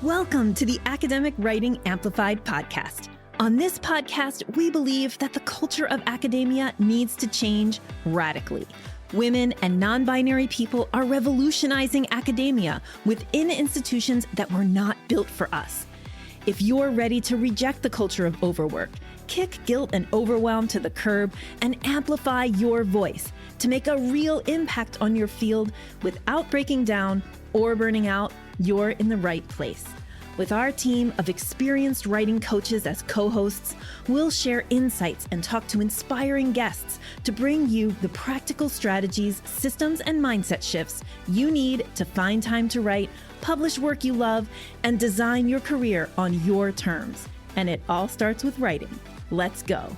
Welcome to the Academic Writing Amplified podcast. On this podcast, we believe that the culture of academia needs to change radically. Women and non-binary people are revolutionizing academia within institutions that were not built for us. If you're ready to reject the culture of overwork, kick guilt and overwhelm to the curb, and amplify your voice to make a real impact on your field without breaking down or burning out, you're in the right place. With our team of experienced writing coaches as co-hosts, we'll share insights and talk to inspiring guests to bring you the practical strategies, systems, and mindset shifts you need to find time to write, publish work you love, and design your career on your terms. And it all starts with writing. Let's go.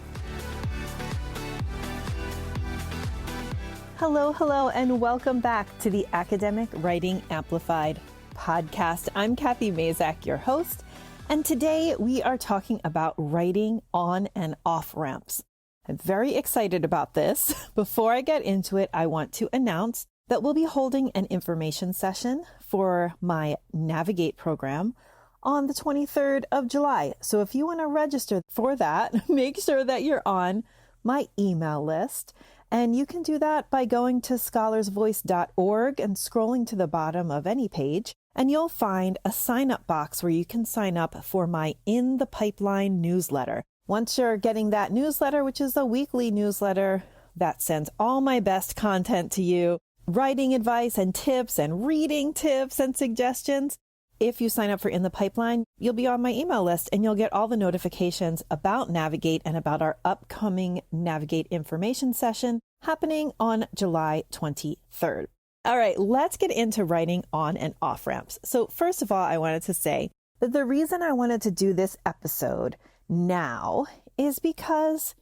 Hello, and welcome back to the Academic Writing Amplified podcast. I'm Kathy Mazak, your host, and today we are talking about writing on and off ramps. I'm very excited about this. Before I get into it, I want to announce that we'll be holding an information session for my Navigate program on the 23rd of July. So if you want to register for that, make sure that you're on my email list. And you can do that by going to scholarsvoice.org and scrolling to the bottom of any page. And you'll find a sign-up box where you can sign up for my In the Pipeline newsletter. Once you're getting that newsletter, which is a weekly newsletter that sends all my best content to you, writing advice and tips and reading tips and suggestions. If you sign up for In the Pipeline, you'll be on my email list and you'll get all the notifications about Navigate and about our upcoming Navigate information session happening on July 23rd. All right, let's get into writing on and off ramps. So first of all, I wanted to say that the reason I wanted to do this episode now is because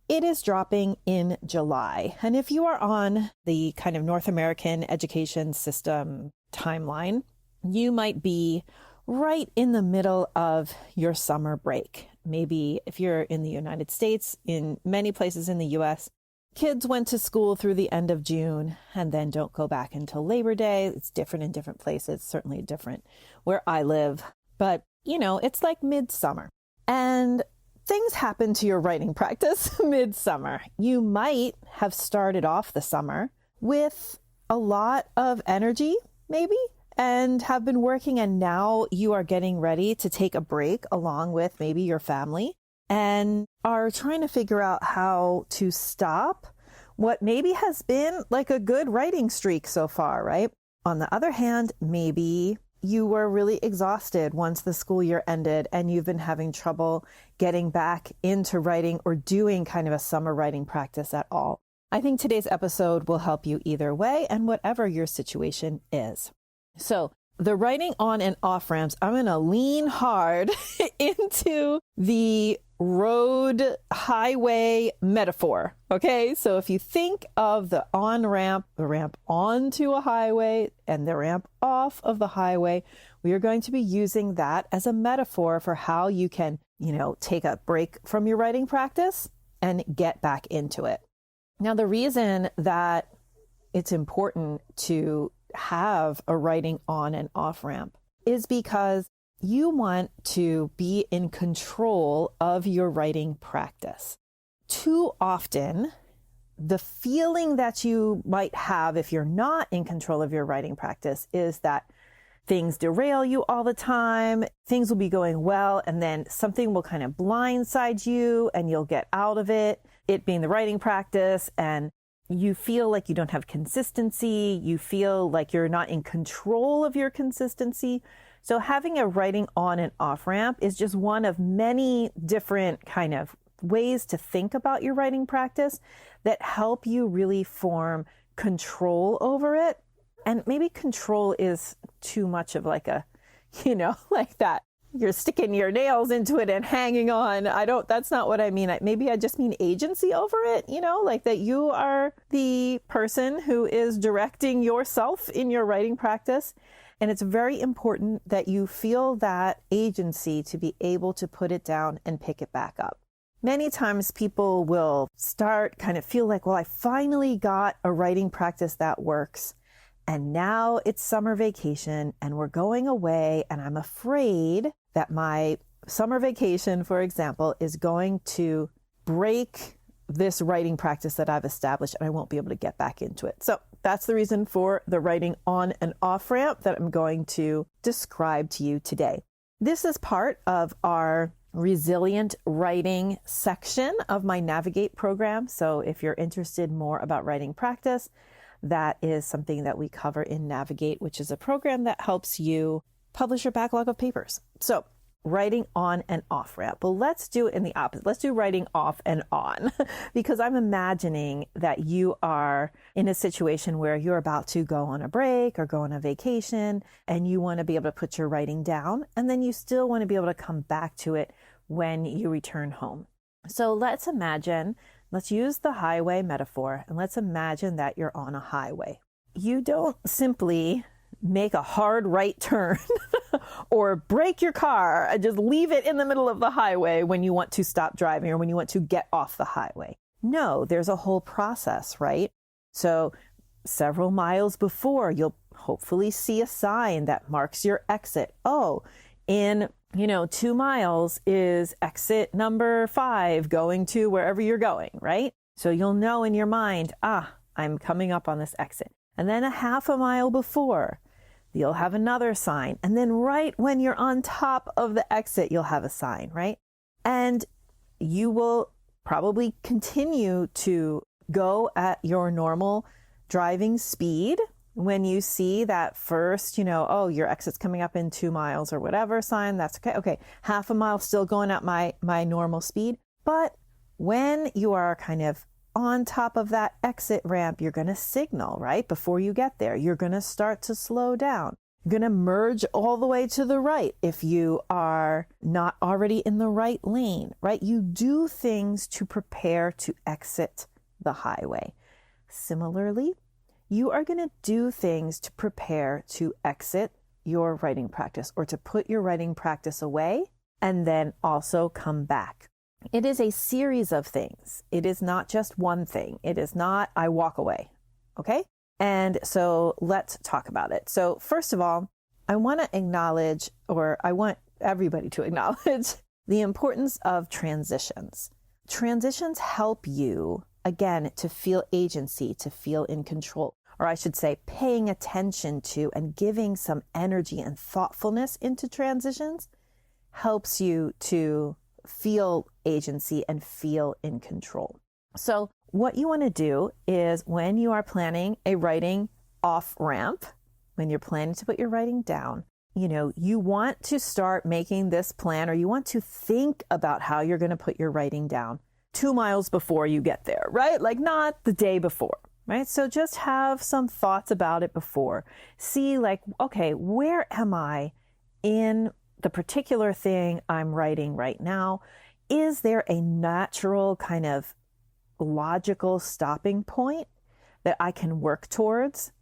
it is dropping in July. And if you are on the kind of North American education system timeline, you might be right in the middle of your summer break. Maybe if you're in the United States, in many places in the US, kids went to school through the end of June and then don't go back until Labor Day. It's different in different places, certainly different where I live. But, you know, it's like midsummer. And things happen to your writing practice midsummer. You might have started off the summer with a lot of energy, maybe, and have been working, and now you are getting ready to take a break along with maybe your family and are trying to figure out how to stop what maybe has been like a good writing streak so far, right? On the other hand, maybe you were really exhausted once the school year ended and you've been having trouble getting back into writing or doing kind of a summer writing practice at all. I think today's episode will help you either way and whatever your situation is. So the writing on and off ramps, I'm going to lean hard into the road highway metaphor. Okay. So if you think of the on ramp, the ramp onto a highway and the ramp off of the highway, we are going to be using that as a metaphor for how you can, take a break from your writing practice and get back into it. Now, the reason that it's important to have a writing on and off ramp is because you want to be in control of your writing practice. Too often, the feeling that you might have if you're not in control of your writing practice is that things derail you all the time. Things will be going well, and then something will kind of blindside you and you'll get out of it being the writing practice, and you feel like you don't have consistency. You feel like you're not in control of your consistency. So having a writing on and off ramp is just one of many different kind of ways to think about your writing practice that help you really form control over it. And maybe control is too much of like a, like that. You're sticking your nails into it and hanging on. That's not what I mean. Maybe I just mean agency over it, like that you are the person who is directing yourself in your writing practice. And it's very important that you feel that agency to be able to put it down and pick it back up. Many times people will start kind of feel like, well, I finally got a writing practice that works. and now it's summer vacation and we're going away, and I'm afraid that my summer vacation, for example, is going to break this writing practice that I've established and I won't be able to get back into it. So that's the reason for the writing on and off ramp that I'm going to describe to you today. This is part of our resilient writing section of my Navigate program. So if you're interested more about writing practice, that is something that we cover in Navigate, which is a program that helps you publish your backlog of papers. So writing on and off ramp. Well, let's do it in the opposite. Let's do writing off and on because I'm imagining that you are in a situation where you're about to go on a break or go on a vacation and you want to be able to put your writing down, and then you still want to be able to come back to it when you return home. So let's use the highway metaphor, and let's imagine that you're on a highway. You don't simply make a hard right turn or break your car and just leave it in the middle of the highway when you want to stop driving or when you want to get off the highway. No, there's a whole process, right? So several miles before, you'll hopefully see a sign that marks your exit. Oh, in 2 miles is exit number 5 going to wherever you're going, right? So you'll know in your mind, I'm coming up on this exit. And then a half a mile before, you'll have another sign. And then right when you're on top of the exit, you'll have a sign, right? And you will probably continue to go at your normal driving speed when you see that first, your exit's coming up in 2 miles or whatever sign. That's okay. Okay, half a mile still going at my normal speed. But when you are kind of on top of that exit ramp, you're going to signal, right? Before you get there, you're going to start to slow down. You're going to merge all the way to the right if you are not already in the right lane, right? You do things to prepare to exit the highway. Similarly, you are going to do things to prepare to exit your writing practice or to put your writing practice away and then also come back. It is a series of things. It is not just one thing. It is not, I walk away. Okay? And so let's talk about it. So first of all, I want to acknowledge, or I want everybody to acknowledge the importance of transitions. Transitions help you, again, to feel agency, to feel in control, or I should say paying attention to and giving some energy and thoughtfulness into transitions helps you to feel agency and feel in control. So what you want to do is when you are planning a writing off ramp, when you're planning to put your writing down, you want to start making this plan, or you want to think about how you're going to put your writing down 2 miles before you get there, right? Like not the day before, right? So just have some thoughts about it before. See okay, where am I in the particular thing I'm writing right now? Is there a natural kind of logical stopping point that I can work towards?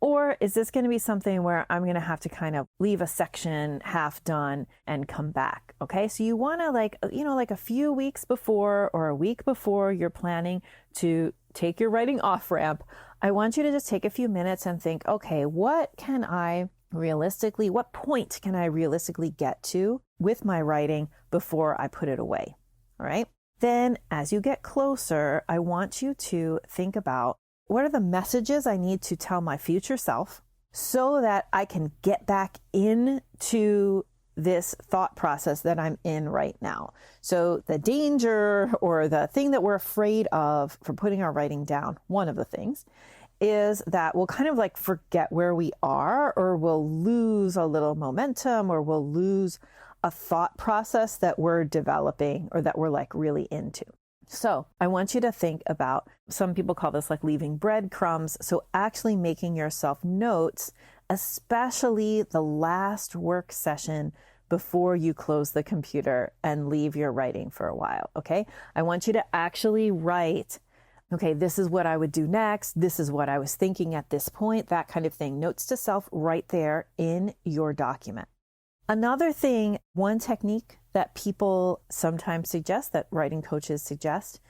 Or is this going to be something where I'm going to have to kind of leave a section half done and come back? Okay. So you want to like a few weeks before or a week before you're planning to take your writing off ramp, I want you to just take a few minutes and think, okay, what point can I realistically get to with my writing before I put it away? All right. Then as you get closer, I want you to think about what are the messages I need to tell my future self so that I can get back into this thought process that I'm in right now. So the danger or the thing that we're afraid of for putting our writing down, one of the things, is that we'll kind of like forget where we are, or we'll lose a little momentum, or we'll lose a thought process that we're developing or that we're like really into. So I want you to think about, some people call this like leaving breadcrumbs. So actually making yourself notes, especially the last work session before you close the computer and leave your writing for a while. Okay. I want you to actually write, okay, this is what I would do next. This is what I was thinking at this point, that kind of thing. Notes to self right there in your document. Another thing, one technique that people sometimes suggest, that writing coaches suggest,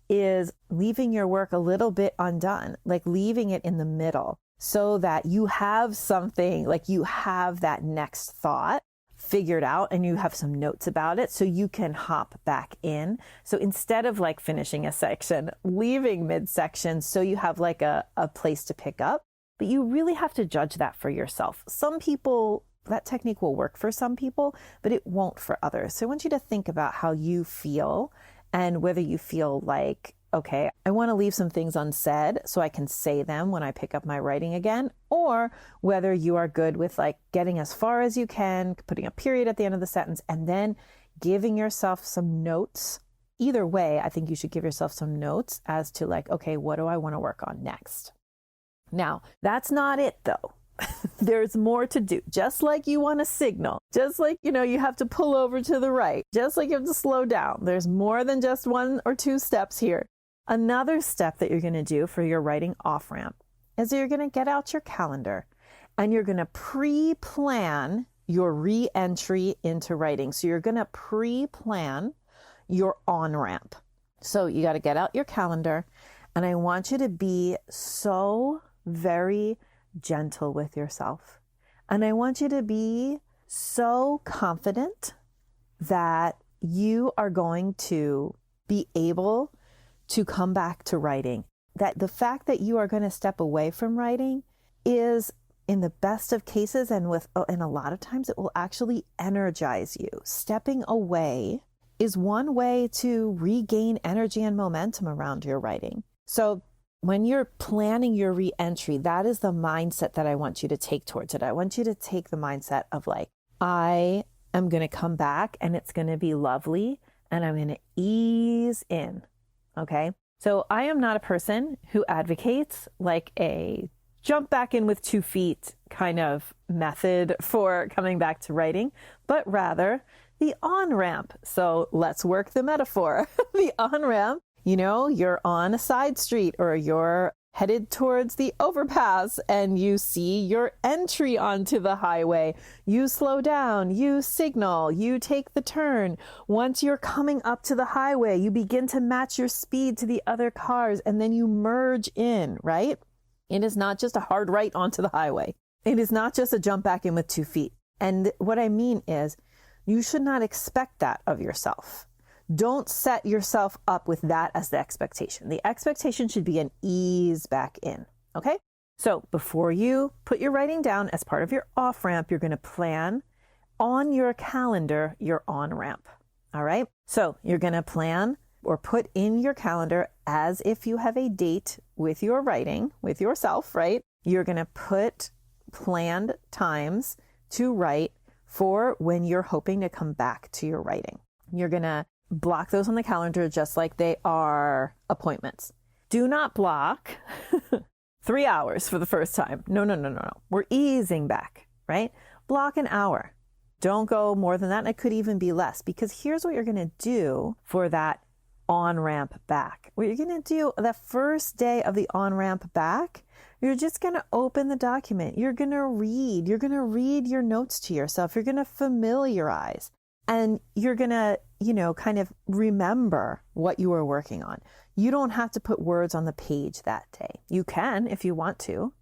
is leaving your work a little bit undone, like leaving it in the middle. so that you have something, like you have that next thought figured out and you have some notes about it so you can hop back in. So instead of like finishing a section, leaving midsection so you have like a place to pick up. But you really have to judge that for yourself. Some people, that technique will work for some people, but it won't for others. So I want you to think about how you feel and whether you feel like, okay, I want to leave some things unsaid so I can say them when I pick up my writing again, or whether you are good with like getting as far as you can, putting a period at the end of the sentence, and then giving yourself some notes. Either way, I think you should give yourself some notes as to like, okay, what do I want to work on next? Now, that's not it though. There's more to do. Just like you want to signal, just like, you have to pull over to the right, just like you have to slow down. There's more than just 1 or 2 steps here. Another step that you're going to do for your writing off ramp is you're going to get out your calendar and you're going to pre-plan your re-entry into writing. So you're going to pre-plan your on ramp. So you got to get out your calendar, and I want you to be so very gentle with yourself. And I want you to be so confident that you are going to be able to come back to writing. That the fact that you are going to step away from writing is, in the best of cases, and a lot of times, it will actually energize you. Stepping away is one way to regain energy and momentum around your writing. So when you're planning your re-entry, that is the mindset that I want you to take towards it. I want you to take the mindset of like, I am going to come back and it's going to be lovely and I'm going to ease in. Okay. So I am not a person who advocates like a jump back in with 2 feet kind of method for coming back to writing, but rather the on-ramp. So let's work the metaphor. The on-ramp, you're on a side street or you're headed towards the overpass and you see your entry onto the highway. You slow down, you signal, you take the turn. Once you're coming up to the highway, you begin to match your speed to the other cars and then you merge in, right? It is not just a hard right onto the highway. It is not just a jump back in with 2 feet. And what I mean is, you should not expect that of yourself. Don't set yourself up with that as the expectation. The expectation should be an ease back in. Okay. So before you put your writing down as part of your off ramp, you're going to plan on your calendar your on ramp. All right. So you're going to plan or put in your calendar as if you have a date with your writing, with yourself, right? You're going to put planned times to write for when you're hoping to come back to your writing. You're going to block those on the calendar just like they are appointments. Do not block 3 hours for the first time. No. We're easing back, right? Block an hour. Don't go more than that. And it could even be less, because here's what you're going to do for that on-ramp back. What you're going to do the first day of the on-ramp back, you're just going to open the document. You're going to read. You're going to read your notes to yourself. You're going to familiarize. And you're going to, kind of remember what you were working on. You don't have to put words on the page that day. You can if you want to.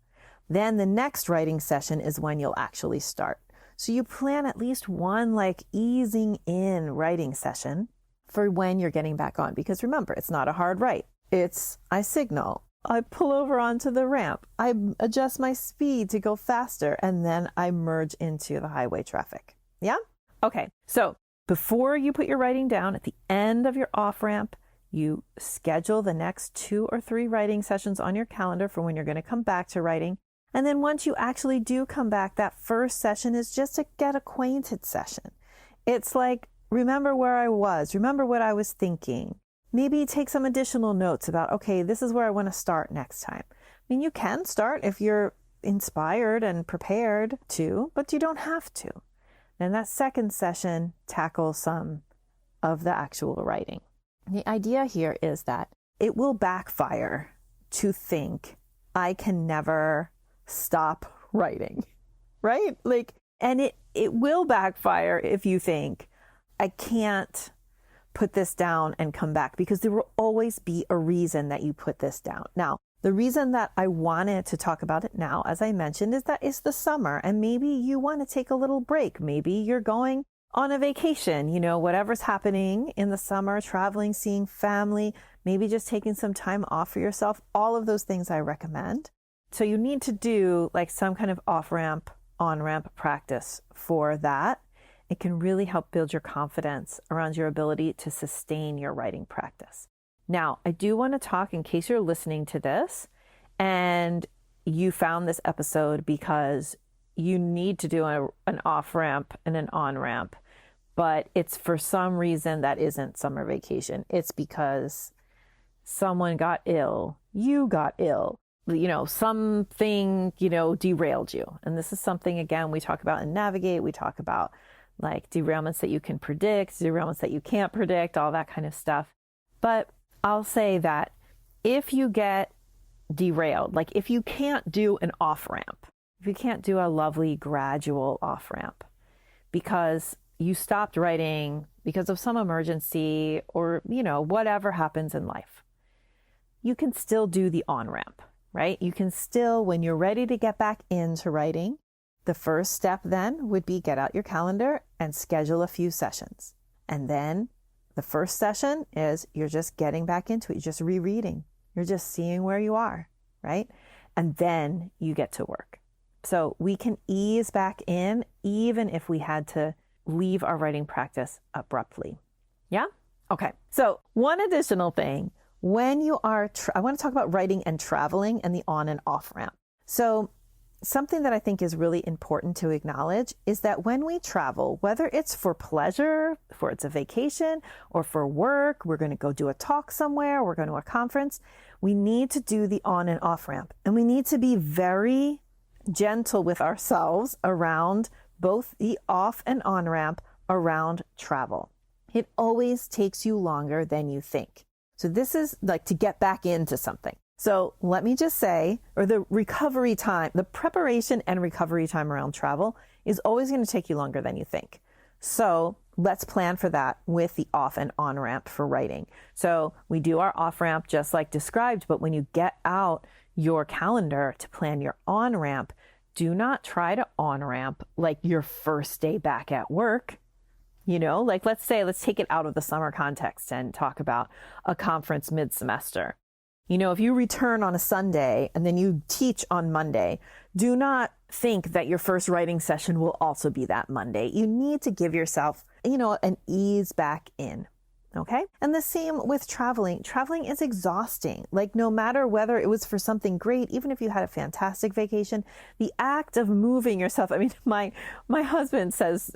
Then the next writing session is when you'll actually start. So you plan at least one like easing in writing session for when you're getting back on. Because remember, it's not a hard write. It's I signal, I pull over onto the ramp, I adjust my speed to go faster, and then I merge into the highway traffic. Yeah? Okay, so before you put your writing down, at the end of your off ramp, you schedule the next 2 or 3 writing sessions on your calendar for when you're going to come back to writing. And then once you actually do come back, that first session is just a get acquainted session. It's like, remember where I was, remember what I was thinking. Maybe take some additional notes about, okay, this is where I want to start next time. I mean, you can start if you're inspired and prepared to, but you don't have to. Then that second session tackles some of the actual writing. The idea here is that it will backfire to think, I can never stop writing, right? And it will backfire if you think, I can't put this down and come back, because there will always be a reason that you put this down. Now, The reason that I wanted to talk about it now, as I mentioned, is that it's the summer and maybe you want to take a little break. Maybe you're going on a vacation, whatever's happening in the summer, traveling, seeing family, maybe just taking some time off for yourself. All of those things I recommend. So you need to do like some kind of off-ramp, on-ramp practice for that. It can really help build your confidence around your ability to sustain your writing practice. Now, I do want to talk in case you're listening to this and you found this episode because you need to do an off-ramp and an on-ramp, but it's for some reason that isn't summer vacation. It's because someone got ill, you got ill, something, derailed you. And this is something, again, we talk about in Navigate. We talk about like derailments that you can predict, derailments that you can't predict, all that kind of stuff. But I'll say that if you get derailed, like if you can't do an off-ramp, if you can't do a lovely gradual off-ramp because you stopped writing because of some emergency or, whatever happens in life, you can still do the on-ramp, right? You can still, when you're ready to get back into writing, the first step then would be get out your calendar and schedule a few sessions. And then the first session is you're just getting back into it. You're just rereading. You're just seeing where you are, right? And then you get to work. So we can ease back in even if we had to leave our writing practice abruptly. Yeah? Okay. So one additional thing, when you are, I want to talk about writing and traveling and the on and off ramp. So something that I think is really important to acknowledge is that when we travel, whether it's for pleasure, for it's a vacation, or for work, we're going to go do a talk somewhere, we're going to a conference, we need to do the on and off ramp. And we need to be very gentle with ourselves around both the off and on ramp around travel. It always takes you longer than you think. So this is like to get back into something. So let me just say, or the recovery time, the preparation and recovery time around travel is always going to take you longer than you think. So let's plan for that with the off and on ramp for writing. So we do our off ramp just like described, but when you get out your calendar to plan your on ramp, do not try to on ramp like your first day back at work. Like let's take it out of the summer context and talk about a conference mid-semester. If you return on a Sunday and then you teach on Monday, do not think that your first writing session will also be that Monday. You need to give yourself, an ease back in. Okay. And the same with traveling. Traveling is exhausting. Like no matter whether it was for something great, even if you had a fantastic vacation, the act of moving yourself. I mean, my husband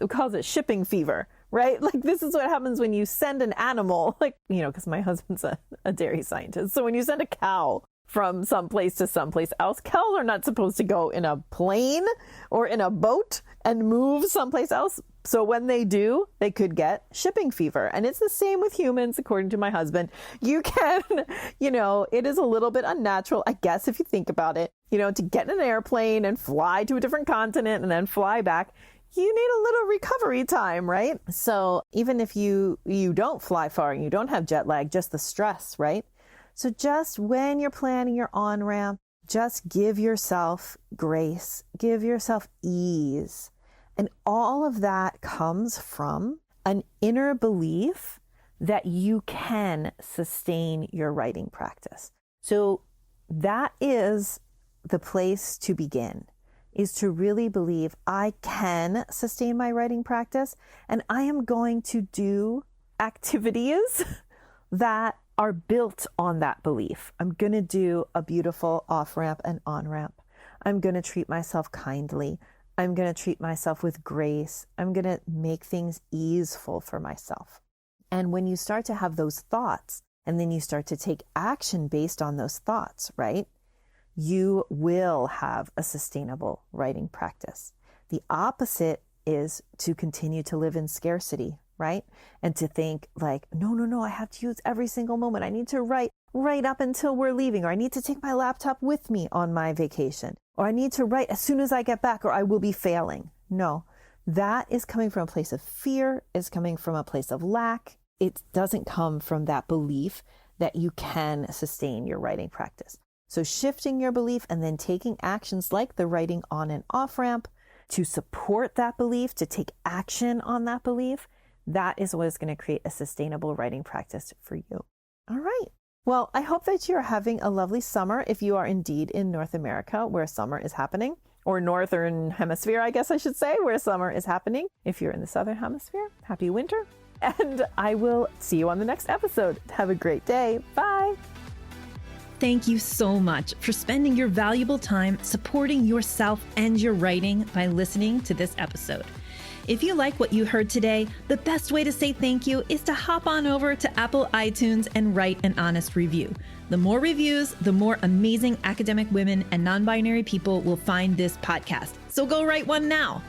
calls it shipping fever, right? Like this is what happens when you send an animal, because my husband's a dairy scientist. So when you send a cow from someplace to someplace else, cows are not supposed to go in a plane or in a boat and move someplace else. So when they do, they could get shipping fever. And it's the same with humans, according to my husband. You can, it is a little bit unnatural, I guess, if you think about it, to get in an airplane and fly to a different continent and then fly back. You need a little recovery time, right? So even if you don't fly far and you don't have jet lag, just the stress, right? So just when you're planning your on-ramp, just give yourself grace, give yourself ease. And all of that comes from an inner belief that you can sustain your writing practice. So that is the place to begin, is to really believe I can sustain my writing practice and I am going to do activities that are built on that belief. I'm going to do a beautiful off-ramp and on-ramp. I'm going to treat myself kindly. I'm going to treat myself with grace. I'm going to make things easeful for myself. And when you start to have those thoughts and then you start to take action based on those thoughts, right? You will have a sustainable writing practice. The opposite is to continue to live in scarcity, right? And to think like, no, I have to use every single moment. I need to write right up until we're leaving, or I need to take my laptop with me on my vacation, or I need to write as soon as I get back, or I will be failing. No, that is coming from a place of fear, is coming from a place of lack. It doesn't come from that belief that you can sustain your writing practice. So shifting your belief and then taking actions like the writing on and off ramp to support that belief, to take action on that belief, that is what is going to create a sustainable writing practice for you. All right. Well, I hope that you're having a lovely summer if you are indeed in North America where summer is happening, or Northern Hemisphere, I guess I should say, where summer is happening. If you're in the Southern Hemisphere, happy winter. And I will see you on the next episode. Have a great day. Bye. Thank you so much for spending your valuable time supporting yourself and your writing by listening to this episode. If you like what you heard today, the best way to say thank you is to hop on over to Apple iTunes and write an honest review. The more reviews, the more amazing academic women and non-binary people will find this podcast. So go write one now.